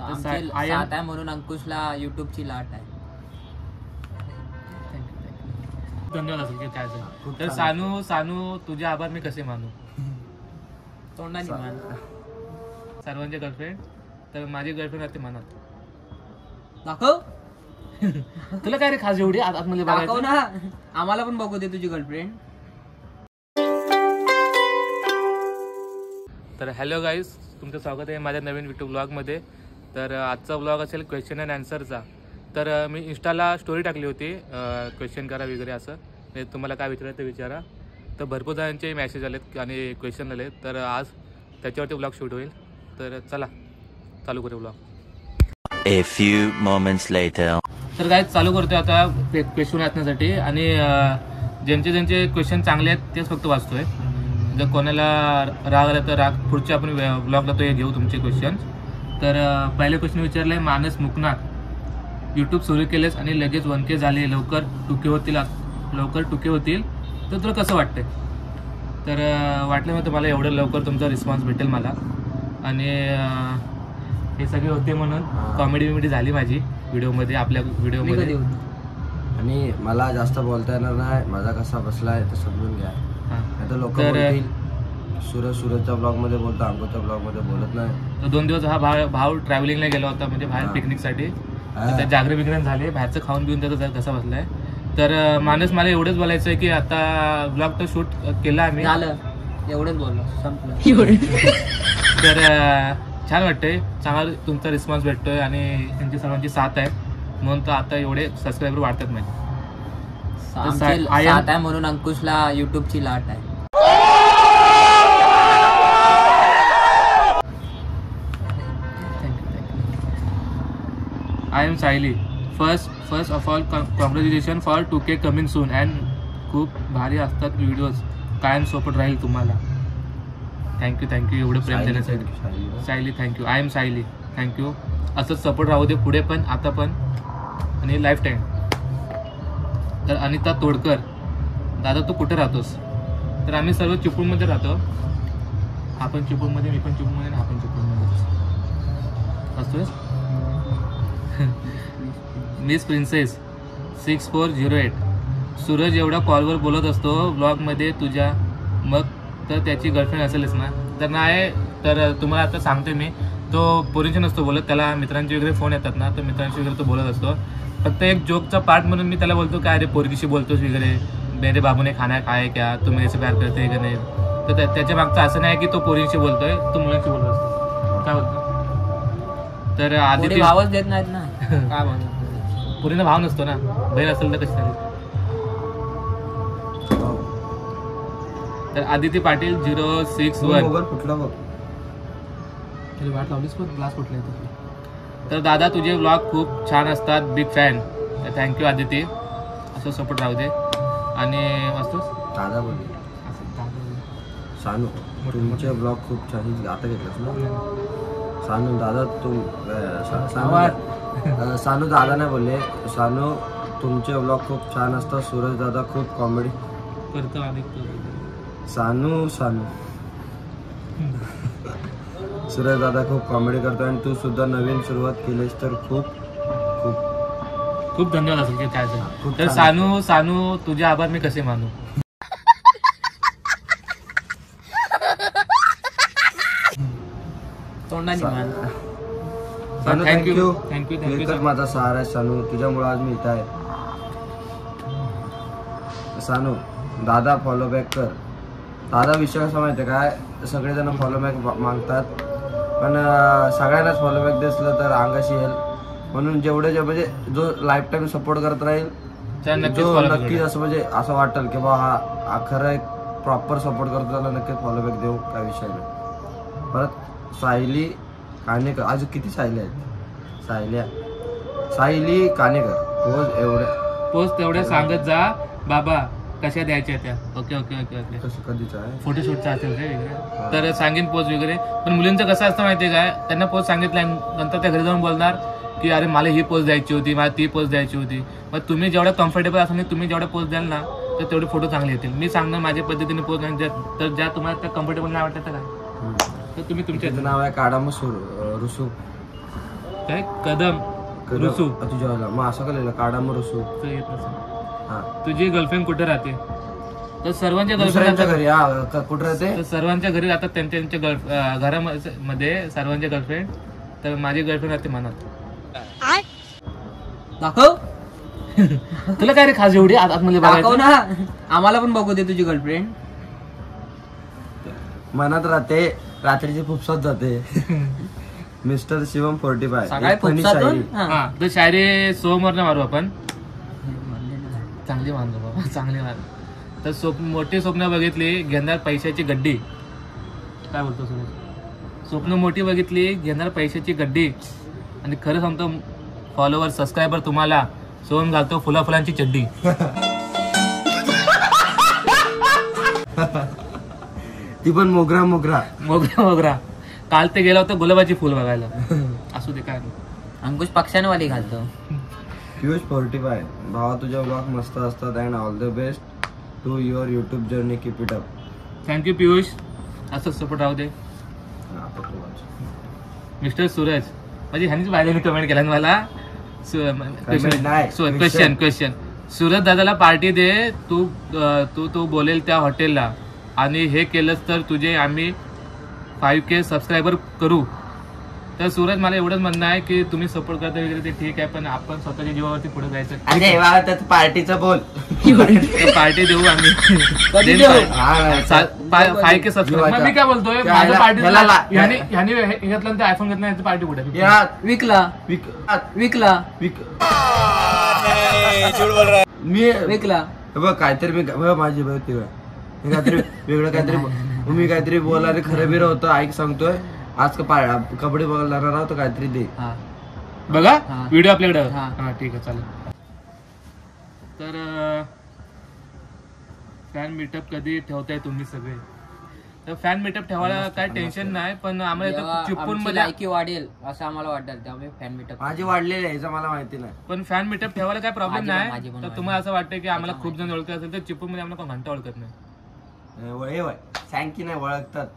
साथ आहे म्हणून अंकुशला युट्यूबची लाट आहे. धन्यवाद असेल की काय असेल. तर सानू तुझे आभार मी कसे मानू. तोंडाने मान. सर्वांचे गर्लफ्रेंड तर माझी गर्लफ्रेंड असते मनात. दाखव. तुला काय रे खास एवढी आतमध्ये दाखव ना, आम्हाला पण बघू दे तुझी गर्लफ्रेंड. तर हॅलो गाईज, तुमचं स्वागत आहे माझ्या नवीन युट्यूब ब्लॉगमध्ये. तर आजचा ब्लॉग असेल क्वेश्चन अँड आन्सरचा. तर मी इंस्टाला स्टोरी टाकली होती क्वेश्चन करा वगैरे असं, म्हणजे तुम्हाला काय विचारायचं ते विचारा. तर भरपूर जणांचे मेसेज आलेत आणि क्वेश्चन आले. तर आज त्याच्यावरती ब्लॉग शूट होईल. तर चला चालू करू blog. A few moments later. तर काय चालू करतोय आता क्वेश्चन वाचण्यासाठी. आणि ज्यांचे क्वेश्चन चांगले आहेत तेच फक्त वाचतोय. जर कोणाला राग आला तर राग, पुढच्या आपण ब्लॉगला तो घेऊ तुमचे क्वेश्चन. तर पहिले क्वेश्चन विचारलं आहे मानस मुकनाथ. यूट्यूब सुरू केलेस आणि लगेच 1K झाले, लवकर टुके होतील तर तुला कसं वाटतंय. तर वाटलं मग तुम्हाला एवढं लवकर तुमचा रिस्पॉन्स भेटेल मला. आणि हे सगळे होते म्हणून कॉमेडी झाली माझी व्हिडिओमध्ये, आपल्या व्हिडिओमध्ये. आणि मला जास्त बोलता येणार नाही, माझा कसा बसलाय तर समजून घ्या. आता लोक सूरजच्या ब्लॉग मध्ये बोलतो, अंकुशच्या ब्लॉग मध्ये बोलत नाही. 2 दिवस हा भाव ट्रॅव्हलिंगला गेला होता, म्हणजे बाहेर पिकनिकसाठी. त्या जागरण बिगरण झाले, बाहेरचं खाऊन पिऊन त्याचा कसा बसलाय. तर मानस मला एवढंच बोलायचं आहे की आता ब्लॉग तर शूट केला आम्ही, झालं एवढंच बोललो, संपलं. तर छान वाटतंय, चांगला तुमचा रिस्पॉन्स भेटतोय आणि त्यांची सर्वांची साथ आहे म्हणून तर आता एवढे सबस्क्रायबर वाढतात माझे. साथ आहे म्हणून अंकुशला युट्यूबची लाट आहे. I am Sayali. First of all congratulations for 2K coming soon. And खूप भारी असतात व्हिडिओज, कायम सपोर्ट राहील तुम्हाला. थँक्यू एवढं प्रेम देण्यासाठी. Sayali thank you. I am Sayali thank you. असंच सपोर्ट राहू दे पुढे पण, आता पण आणि लाईफ टाईम. तर अनिता तोडकर. दादा तू कुठे राहतोस. तर आम्ही सर्व चिपळूणमध्ये राहतो. आपण चिपळूणमध्ये, मी पण चिपळूणमध्ये, आपण चिपळूणमध्ये असतोय. Miss princess 6408. सूरज एवढा कॉलवर बोलत असतो ब्लॉगमध्ये तुझ्या, मग तर त्याची गर्लफ्रेंड असेलच ना. तर नाही, तर तुम्हाला आता सांगते मी, तो पोरींशी नसतो बोलत, त्याला मित्रांचे वगैरे फोन येतात ना, तर मित्रांशी वगैरे तो बोलत असतो. फक्त एक जोकचा पार्ट म्हणून मी त्याला बोलतो काय रे पोरगीशी बोलतोस वगैरे, मेरे बाबू ने खाना खाया क्या, तू मेरे से प्यार करते का नाही. तर त्याच्या मागचं असं नाही की तो पोरींशी बोलतोय, तो मुलांशी बोलत असतो. काय बोलतो. तर आदिती भावच देत नाहीत ना. काय बोलतो, पोरींना भाव नसतो ना, बहीण असेल तर कशी झाली. तर आदिती पाटील 061. वाट लावलीस पण ग्लास फुटला. तर दादा तुझे व्लॉग खूप छान असतात, बिग फॅन. तर थँक्यू आदिती, असं सपोर्ट राहू दे. आणि असतोच दादा बोलले सानू तुमचे ब्लॉग खूप छान. आता घेतलंस ना सानू दादा, सानू दादा नाही बोलले, सानू तुमचे ब्लॉग खूप छान असतात. सूरज दादा खूप कॉमेडी करतो. सानू सूरज दादा खूप कॉमेडी करतो आणि तू सुद्धा नवीन सुरुवात केलीस तर खूप खूप खूप धन्यवाद असेल की काय असेल. तर सानू तुझे आभार मी कसे मानू. तोंडाने मान. सानू थँक्यू. थँक्यू. माझा सहारा आहे सानू, तुझ्यामुळे आज मी इथं आहे. सानू दादा फॉलो बॅक कर. दादा विषय कसा माहिती आहे काय, सगळेजण फॉलो बॅक मागतात पण सगळ्यांनाच फॉलो बॅक दिसलं तर अंगाशी येईल. म्हणून जेवढे म्हणजे जो लाईफ टाईम सपोर्ट करत राहील, जो नक्कीच असं म्हणजे असं वाटेल की बा हा खरं एक प्रॉपर सपोर्ट करतो, त्याला नक्कीच फॉलो बॅक देऊ, काय विषय नाही. परत सायली कानेकर. आज किती सायली आहेत. सायली कानेकर. पोस्ट तेवढे सांगत जा बाबा कशा द्यायच्या त्या. ओके. कधीच आहे फोटोशूटचा असेल रे वगैरे तर सांगेन पोस्ट वगैरे. पण मुलींचं कसं असतं माहितीये काय, त्यांना पोस्ट सांगितल्यानंतर त्या घरी जाऊन बोलणार की अरे मला ही पोस्ट द्यायची होती, मला ती पोस्ट द्यायची होती. मग तुम्ही जेवढं कम्फर्टेबल असाल, तुम्ही जेवढ्या पोस्ट द्याल ना तर तेवढे फोटो चांगले येतील. मी सांगणार माझ्या पद्धतीने पोस्ट नाही, तर ज्या तुम्हाला त्या कम्फर्टेबल नाही वाटत तर काय, तर तुम्ही तुमच्या नाव आहे काढा मसूर रुसू. काय कदम रुसू तुझ्या मग असं का लिहिलं काडाम रुसू तर येत नसेल. हा तुझी गर्लफ्रेंड कुठे राहते? तर सर्वांच्या दुसऱ्यांच्या गर्लफ्रेंड घरी हा कुठं राहते सर्वांच्या घरी राहतात त्यांच्या घरामध्ये सर्वांच्या गर्लफ्रेंड. तर माझी गर्लफ्रेंड राहते मनात. दाखव तुला काय रे खास एवढी आतमध्ये दाखव बघायचं? ना, आम्हाला पण बघू दे तुझी गर्लफ्रेंड. मनात राहते रात्रीची फुफसात जाते. मिस्टर शिवम 45 सकाळी एक फनी फुफसातून? शायरी. हा. हा तर शायरी सोमवार मारू आपण. चांगली मानलो बाबा, चांगली मानलो. तर मोठी स्वप्न बघितली घेणार पैशाची गड्डी. काय बोलतो सुरेश? स्वप्न मोठी बघितली घेणार पैशाची गड्डी. आणि खरं सांगतो फॉलोवर सबस्क्रायबर तुम्हाला सोन घालतो फुलाफुलांची चड्डी. ती पण मोगरा मोगरा. मोगरा मोगरा. काल ते गेला होता गुलाबाची फुल बघायला. असू दे काय नाही. अंकुश पक्षांवाली घालतो. पियुष 45 भावा तुझ्या ब्लॉग मस्त असतात and all the best to your YouTube journey keep it up. Thank you Piyush, असंच सपोर्ट राहू दे. मिस्टर सूरज म्हणजे ह्यांनीच बाहेर कमेंट केला मला. क्वेश्चन सूरज दादाला पार्टी दे तू बोलेल त्या हॉटेलला आणि हे केलंच तर तुझे आम्ही 5K सबस्क्रायबर करू. तर सूरज मला एवढंच म्हणणं आहे की तुम्ही सपोर्ट करता वगैरे ते ठीक आहे, पण आपण स्वतःच्या जीवावरती पुढे जायचं. अरे वा त्यात पार्टीचं बोल. पार्टी देऊ आम्ही. कधी देऊ? 5K subscriber. मी काय बोलतोय माझं पार्टी ह्यानी घेतलं ते आयफोन घेतला याची पार्टी कुठे? विकला विकला मी विकला. बघ काहीतरी मी माझी बघ तिकडे मी काहीतरी वेगळं काहीतरी मी काहीतरी बोलला खरं बिरं होतं. ऐक सांगतोय आज कबड्डी बघायला जाणार आहोत काहीतरी दे. बघा हा. व्हिडिओ आपल्याकडे. हा. हा ठीक आहे चालेल. तर फॅन मीटअप कधी ठेवताय तुम्ही सगळे? तर फॅन मीटअप ठेवायला काय टेन्शन नाही, पण आम्हाला इथं चिपळूण मध्ये लायकी वाढेल असं आम्हाला वाटतं, त्यामुळे फॅन मीटअप. माझी वाढलेली आहे मला माहिती नाही, पण फॅन मीटअप ठेवायला काय प्रॉब्लेम माझी नाही. पण तर तुम्हाला असं वाटतं की आम्हाला खूप जण ओळखत असेल तर चिपळूण मध्ये आम्हाला कोण घंटा ओळखत नाही. सँकी नाही ओळखतात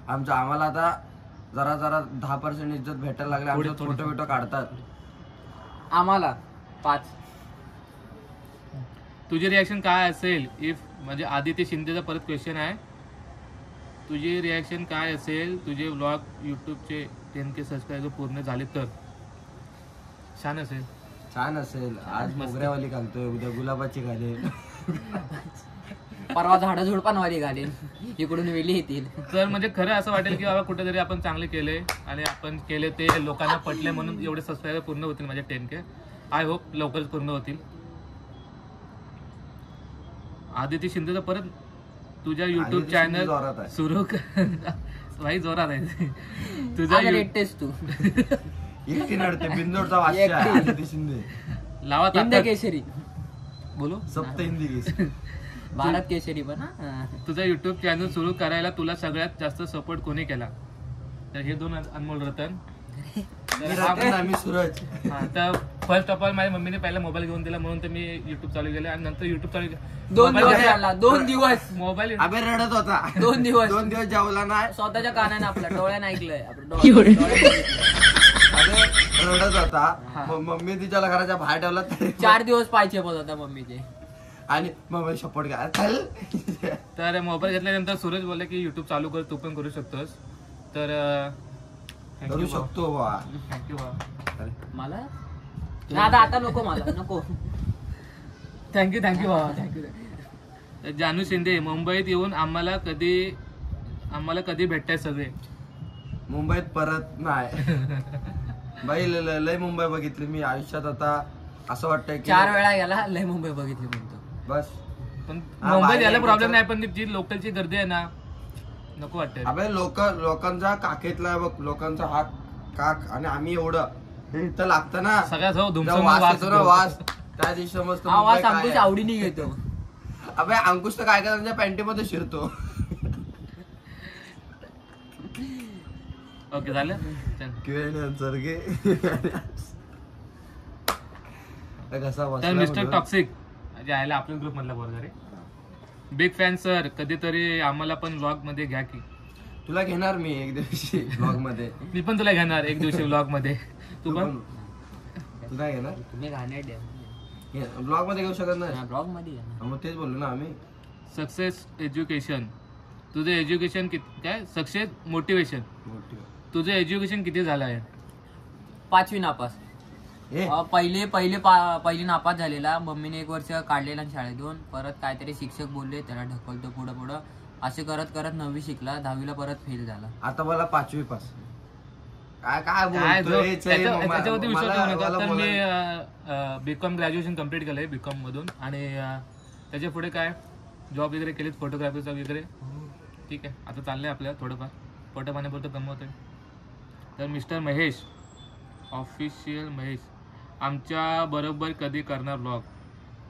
आम्हाला आता जरा 10% इज्जत भेटायला लागली. आमचे फोटो काढतात आम्हाला 5. तुझी रिॲक्शन काय असेल इफ म्हणजे आदित्य शिंदेचा परत क्वेश्चन आहे. तुझी रिॲक्शन काय असेल तुझे व्लॉग युट्यूबचे 10K सबस्क्रायबर पूर्ण झाले तर? छान असेल. आज मोगऱ्यावाली घालतोय, उद्या गुलाबाची घालेल, परवा झाडं झुडपांवाली घालेल, इकडून वेली येतील. तर म्हणजे खरं असं वाटेल की बाबा कुठेतरी आपण चांगले केले आणि आपण केले ते लोकांना पटले म्हणून एवढे सबस्क्रायबर पूर्ण होतील माझे 10K. आय होप लवकरच पूर्ण होतील. आदित्य शिंदेचा परत तुझ्या युट्यूब चॅनल सुरू भाई जोरात आहे तुझा टेस्ट तू एकटी नडते बिंदोडचा वाशी आदित्य शिंदे लावा हिंद केसरी बोलो सप्त हिंदी केसरी भारत केसरी पण. तुझा युट्यूब चॅनल सुरू करायला तुला सगळ्यात जास्त सपोर्ट कोणी केला? तर हे 2 अनमोल रतन. मी सूरज. तर फर्स्ट ऑफ ऑल माझ्या मम्मीने पहिला मोबाईल घेऊन दिला म्हणून तर मी युट्यूब चालू केलं आणि नंतर युट्यूब चालू 2 दिवस मोबाईल अबे रडत होता 2 दिवस जेवला नाही. स्वतःच्या कानाने आपल्या डोळ्याने ऐकलंय रडत होता. मम्मी तिच्याला घराच्या बाहेर ठेवला 4 दिवस पाहिजे बोलत होता मम्मीचे आणि मम्मी सपोर्ट घ्या. तर मोबाईल घेतल्यानंतर सूरज बोलले की युट्यूब चालू कर तू पण करू शकतोस. तर करू शकतो थँक्यू मला आता नको मला नको. थँक्यू बाबा थँक्यू. जानू शिंदे मुंबईत येऊन आम्हाला कधी भेटताय सगळे? मुंबईत परत नाही बाई लय मुंबई बघितली मी आयुष्यात. आता असं वाटतंय की 4 वेळा गेला लय मुंबई बघितली म्हणतो बस. पण मुंबईत यायला प्रॉब्लेम नाही, पण जी लोकलची गर्दी आहे ना नको वाटतंय. अबे लोकांचा काकेतला बघ लोकांचा हात काक आणि आम्ही एवढं इथं लागतं ना सगळ्यात वास त्या दिवशी समजतो अंकुश आवडीने घेतो. अबे अंकुश तर काय त्यांच्या पॅन्टीमध्ये शिरतो. ओके झालं तर मिस्टर टॉक्सिक जे आहे आपल्या ग्रुप मधला बरोबर बिग फॅन सर. कधीतरी आम्हाला पण व्लॉग मध्ये घ्या की. तुला घेणार मी एक दिवशी व्लॉग मध्ये. मी पण तुला घेणार एक दिवशी व्लॉग मध्ये. तू पण तू काय घेणार तुम्ही घाणेरडे ब्लॉग मध्ये घेऊ शकत नाही ब्लॉग मध्ये आहे ना. मग तेच बोललो ना आम्ही. सक्सेस एज्युकेशन, तुझं एज्युकेशन काय सक्सेस मोटिवेशन, तुझं एज्युकेशन किती झालं आहे? 5वी नापास. ए पहिली नापास झालेला. मम्मीने 1 वर्ष काढलेला शाळेतून. परत काहीतरी शिक्षक बोलले त्याला ढकलतो पुढं असे करत करत 9वी शिकला. 10वीला परत फेल झाला. आता मला 5वी पास. काय काय बोलतोय? त्याच्यावरती विश्वास ठेवू नका. तर मी बीकॉम ग्रॅज्युएशन कम्प्लीट केलंय बीकॉम मधून आणि त्याच्या पुढे काय जॉब वगैरे केलीत फोटोग्राफीचा वगैरे. ठीक आहे, आता चाललंय आपल्या थोडंफार पोटा पाण्यापुरतं कमवतोय. तर मिस्टर महेश ऑफिशियल महेश आमच्या बरोबर कधी करणार ब्लॉग?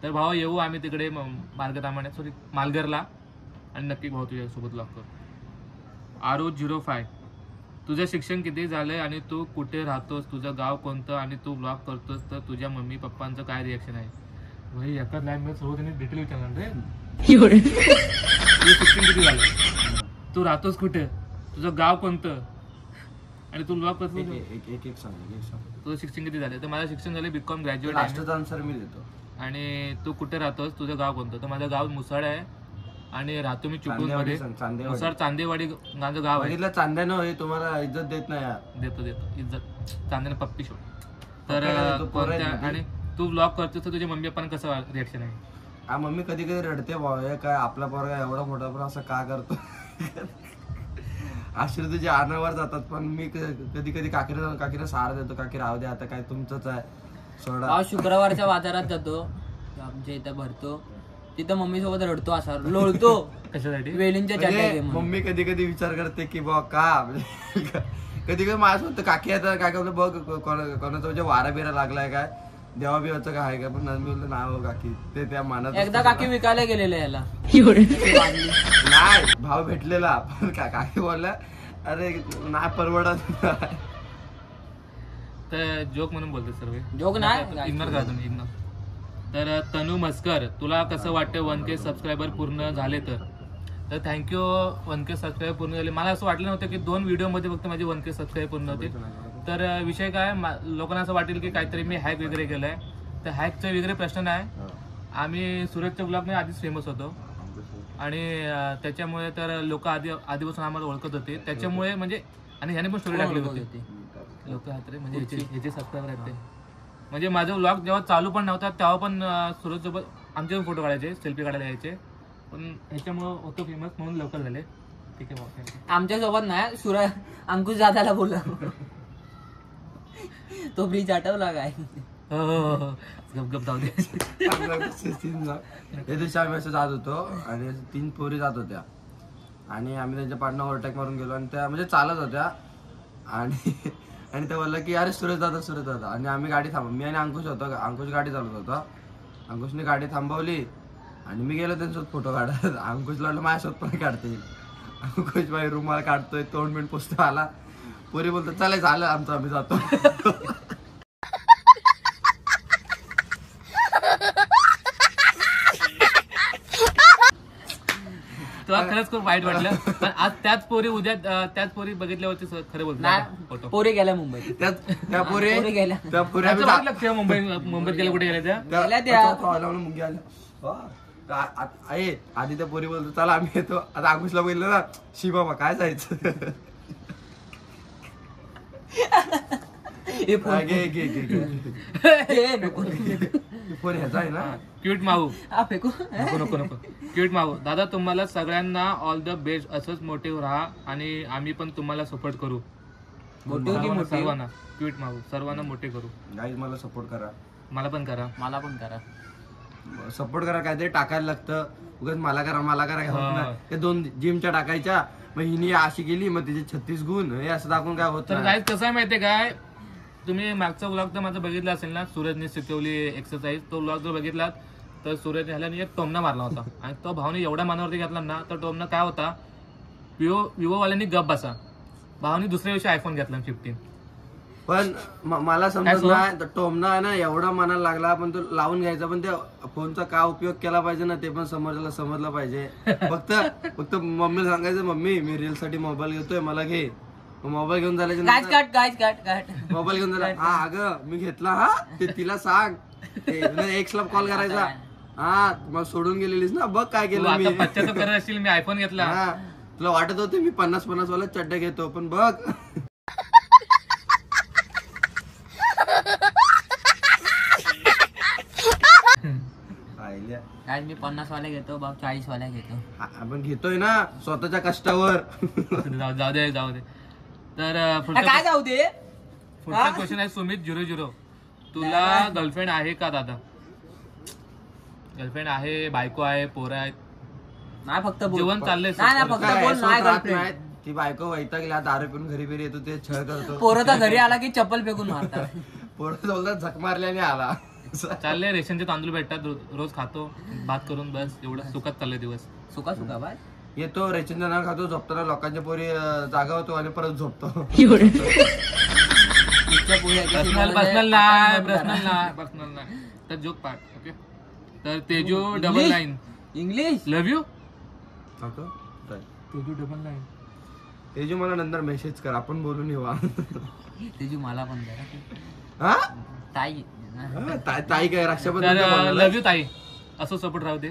तर भाऊ येऊ आम्ही तिकडे मालघरला आणि नक्की भाऊ तुझ्यासोबत ब्लॉग करू. RO05 तुझं शिक्षण किती झालंय आणि तू कुठे राहतोस, तुझं गाव कोणतं आणि तू ब्लॉग करतोस तर तुझ्या मम्मी पप्पांचं काय रिॲक्शन आहे? भाई एकाच लाईन मध्ये सर्व त्यांनी डिटेल विचारणार रे. तुझं शिक्षण किती झालंय, तू राहतोस कुठे, तुझं गाव कोणतं आणि तू ब्लॉग करतो. एक सांग. तुझं शिक्षण किती झालंय? तर माझं शिक्षण झालं बीकॉम ग्रॅज्युएट लास्टचा आन्सर मी देतो. आणि तू कुठे राहतोस, तुझं गाव कोणतं? तर माझं गाव मुसाड आहे आणि राहतो मी चिपळूण मध्ये. मुसाड चांदेवाडी माझं गाव आहे. बघितलं चांद्यानं हे तुम्हाला इज्जत देत नाही यार. देतो इज्जत. चांद्याने पप्पी शो. तर आणि तू ब्लॉग करतोस तर तुझ्या मम्मी पप्पांना कसं रिॲक्शन आहे? मम्मी कधी कधी रडते भाऊ, काय आपला पोरगा एवढा मोठा पण असं का करतो. आश्रय तुझ्या आनावर जातात. पण मी कधी कधी काकीला सहारा देतो. काकी राहू दे आता, काय तुमचंच आहे सोडा. शुक्रवारच्या बाजारात जातो आमच्या इथं भरतो. तिथं मम्मी सोबत रडतो असा लोळतो. कशासाठी? वेलींच्या चड्ड्या घे म्हणून. मम्मी कधी कधी विचार करते की बा का कधी कधी माझं काकी आता काय करतो बघ कोणाचा म्हणजे वारा बिरा लागलाय काय, देवा बिवाचं काय आहे का. पण मी बोलतो ना हो काकी ते त्या मानत. एकदा काकी विकायला गेलेले याला नाही भाव भेटलेला पण काकी बोलला अरे नाही परवडत. तर जोक म्हणून बोलते सर्व. जोक नाही, इग्नोर करा तुम्ही, इग्नोर. तर तनू मस्कर तुला कसं वाटतं 1K सबस्क्रायबर पूर्ण झाले तर थँक्यू. 1K सबस्क्रायबर पूर्ण झाले. मला असं वाटलं नव्हतं की 2 व्हिडिओमध्ये फक्त माझे 1K सबस्क्रायबर पूर्ण होते. तर विषय काय, लोकांना असं वाटेल की काहीतरी मी हॅक वगैरे केलंय. तर हॅकचा वगैरे प्रश्न नाही. आम्ही सूरजच्या ब्लॉगने आधीच फेमस होतो आणि त्याच्यामुळे तर लोक आधीपासून आम्हाला ओळखत होते. त्याच्यामुळे म्हणजे आणि ह्याने पण स्टोरी टाकली होती. लोक म्हणजे ह्याचे सबस्क्रायबर आहेत ते. म्हणजे माझं ब्लॉग जेव्हा चालू पण नव्हता तेव्हा पण सूरजसोबत आमचे फोटो काढायचे, सेल्फी काढायला यायचे. पण ह्याच्यामुळे होतो फेमस म्हणून लवकर झाले. ठीक आहे भाऊ. आमच्या सोबत नाही, अंकुश दादाला बोला. तो ब्रिज आठवला काय? गप जाऊ दे. त्या दिवशी आम्ही असं जात होतो आणि 3 पोरी जात होत्या आणि आम्ही त्यांच्या पाठनं ओव्हरटेक मारून गेलो आणि त्या म्हणजे चालत होत्या आणि ते बोललं की अरे सूरज दादा आणि आम्ही गाडी मी आणि अंकुश होतो. अंकुश गाडी चालवत होता. अंकुशने गाडी थांबवली आणि मी गेलो त्यांच्यासोबत फोटो काढत. अंकुशला वाटलं माझ्यासोबत पण काढता येईल. अंकुश बाई रुमाल काढतोय, तोंड बिंड पुसतो आला. पोरी बोलतो चला झालं आमचं, आम्ही जातो. तुला खरंच खूप वाईट वाटलं. पण आज त्याच पोरी बघितल्यावरती खरं बोलतो. पोरी गेल्या मुंबईत. त्या पोरी गेल्या मुंबईत गेल्या. कुठे गेल्या त्या आधी त्या पोरी बोलतो चला आम्ही येतो. आता अंकुशला बोललो ना शी बाबा काय जायचं. फोन ह्याचा आहे ना. क्यूट माऊ नको. क्यूट माऊ दादा तुम्हाला सगळ्यांना ऑल द बेस्ट. असंच मोटिव्ह राहा आणि आम्ही पण तुम्हाला सपोर्ट करू. सर्वांना क्यूट माऊ सर्वांना मोठे करू. गाईज मला सपोर्ट करा. मला पण करा. सपोर्ट करा. काहीतरी टाकायला लागतं. उगाच मला करा. ते 2 जिमच्या टाकायच्या. मग हिने अशी गेली मग तिचे 36 गुण हे असं दाखवून काय होतं. तर गाईज कसं आहे माहितीये काय, तुम्ही मागचा ब्लॉग तर माझा बघितला असेल ना, सूरजने शिकवली एक्सरसाइज. तो ब्लॉग जर बघितलात तर सूरज ह्याला एक टोमना मारला होता आणि तो भावने एवढ्या मनावरती घेतला ना, तर टोमना काय होता, विवो वाल्यांनी गप बसा. भावने दुसऱ्या दिवशी आयफोन घेतला 15. पण मला समजत नाही टोमना ना एवढा मनाला लागला. पण तो लावून घ्यायचा. पण त्या फोनचा का उपयोग केला पाहिजे ना ते पण समजलं पाहिजे. फक्त मम्मीला सांगायचं मम्मी मी रील साठी मोबाईल घेतोय मला घे. मोबाईल घेऊन झाल्याच्या गायच नंतर काट मोबाईल घेऊन झाला हा अगं मी घेतला हा ते तिला सांग एक्सला कॉल करायचा हा मग सोडून गेलेलीस ना बघ काय तू केलं आता मी पश्चाताप करत असशील मी आयफोन घेतला. हा तुला वाटत होते मी 50 वाला चड्डा घेतो पण बघ आयल्या. काय मी 50 वाल्या घेतो भाऊ 40 वाल्या घेतो. आपण घेतोय ना स्वतःच्या कष्टावर जाऊ दे तर काय जाऊ दे पुढचा क्वेश्चन आहे सुमित 00. तुला गर्लफ्रेंड आहे का दादा? गर्लफ्रेंड आहे, बायको आहे, पोरं आहेत? नाही फक्त बोल. जेवण चाललंय नाही फक्त काय बोल असं नाही राहत girlfriend. नाही. ती बायको वैतागली दारू पिऊन घरी बिरी येतो ते छळ करतो पोरं तर घरी आला की चप्पल फेकून मारतात. पोरं बोलतात झक मारल्याने आला चाललंय रेशनचे तांदूळ भेटतात रोज खातो भात करून बस एवढं सुखात चाललंय दिवस. सुका बाय येतो रेचनचं नाव खातो झोपताना लोकांच्या पोरी जागा होतो आणि परत झोपतो पर्सनल नाही तर जोक पार्ट. ओके तर Teju 99 English love you. Teju Teju 99 Teju मला नंतर मेसेज कर आपण बोलून येऊ तेजू मला पण जरा हा ताई ताई काय तर रक्षाबंधन लव्ह यू ताई असं सपोर्ट राहू दे.